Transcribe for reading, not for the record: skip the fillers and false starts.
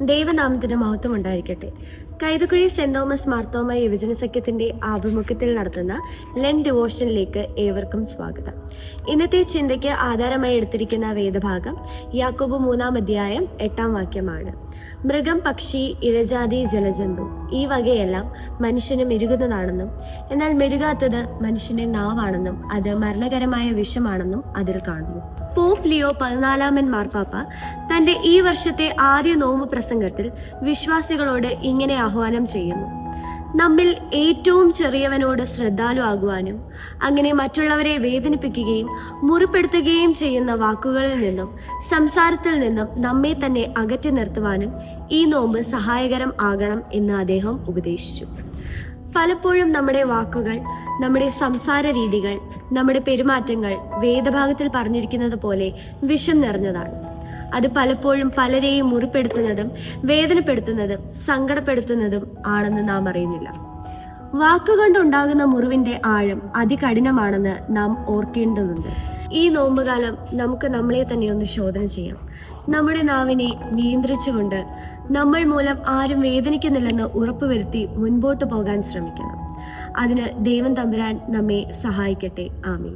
ദൈവനാമത്തിന് മഹത്വം ഉണ്ടായിരിക്കട്ടെ. കൈതക്കുഴി സെന്റ് തോമസ് മാർത്തോമ യുവജന സഖ്യത്തിന്റെ ആഭിമുഖ്യത്തിൽ നടത്തുന്ന ലെൻ ഡിവോഷനിലേക്ക് ഏവർക്കും സ്വാഗതം. ഇന്നത്തെ ചിന്തയ്ക്ക് ആധാരമായി എടുത്തിരിക്കുന്ന വേദഭാഗം യാക്കോബ് 3-ാം അധ്യായം 8-ാം വാക്യമാണ്. മൃഗം, പക്ഷി, ഇഴജാതി, ജലജന്തു ഈ വകയെല്ലാം മനുഷ്യന് മെരുകുന്നതാണെന്നും എന്നാൽ മെരുകാത്തത് മനുഷ്യന്റെ നാവാണെന്നും അത് മരണകരമായ വിഷമാണെന്നും അതിൽ കാണുന്നു. പോപ്പ് ലിയോ 14 മാർപ്പാപ്പ തന്റെ ഈ വർഷത്തെ ആദ്യ നോമ്പ് പ്രസംഗത്തിൽ വിശ്വാസികളോട് ഇങ്ങനെ ആഹ്വാനം ചെയ്യുന്നു: നമ്മിൽ ഏറ്റവും ചെറിയവനോട് ശ്രദ്ധാലു ആകുവാനും അങ്ങനെ മറ്റുള്ളവരെ വേദനിപ്പിക്കുകയും മുറിപ്പെടുത്തുകയും ചെയ്യുന്ന വാക്കുകളിൽ നിന്നും സംസാരത്തിൽ നിന്നും നമ്മെ തന്നെ അകറ്റി നിർത്തുവാനും ഈ നോമ്പ് സഹായകരം ആകണം എന്ന് അദ്ദേഹം ഉപദേശിച്ചു. പലപ്പോഴും നമ്മുടെ വാക്കുകൾ, നമ്മുടെ സംസാര രീതികൾ, നമ്മുടെ പെരുമാറ്റങ്ങൾ വേദഭാഗത്തിൽ പറഞ്ഞിരിക്കുന്നത് പോലെ വിഷം നിറഞ്ഞതാണ്. അത് പലപ്പോഴും പലരെയും മുറിപ്പെടുത്തുന്നതും വേദനപ്പെടുത്തുന്നതും സങ്കടപ്പെടുത്തുന്നതും ആണെന്ന് നാം അറിയുന്നില്ല. വാക്കുകൊണ്ടുണ്ടാകുന്ന മുറിവിന്റെ ആഴം അതികഠിനമാണെന്ന് നാം ഓർക്കേണ്ടതുണ്ട്. ഈ നോമ്പുകാലം നമുക്ക് നമ്മളെ തന്നെ ഒന്ന് ശോധന ചെയ്യാം. നമ്മുടെ നാവിനെ നിയന്ത്രിച്ചുകൊണ്ട് നമ്മൾ മൂലം ആരും വേദനിക്കുന്നില്ലെന്ന് ഉറപ്പുവരുത്തി മുൻപോട്ട് പോകാൻ ശ്രമിക്കണം. അതിന് ദൈവം തമ്പുരാൻ നമ്മെ സഹായിക്കട്ടെ. ആമീൻ.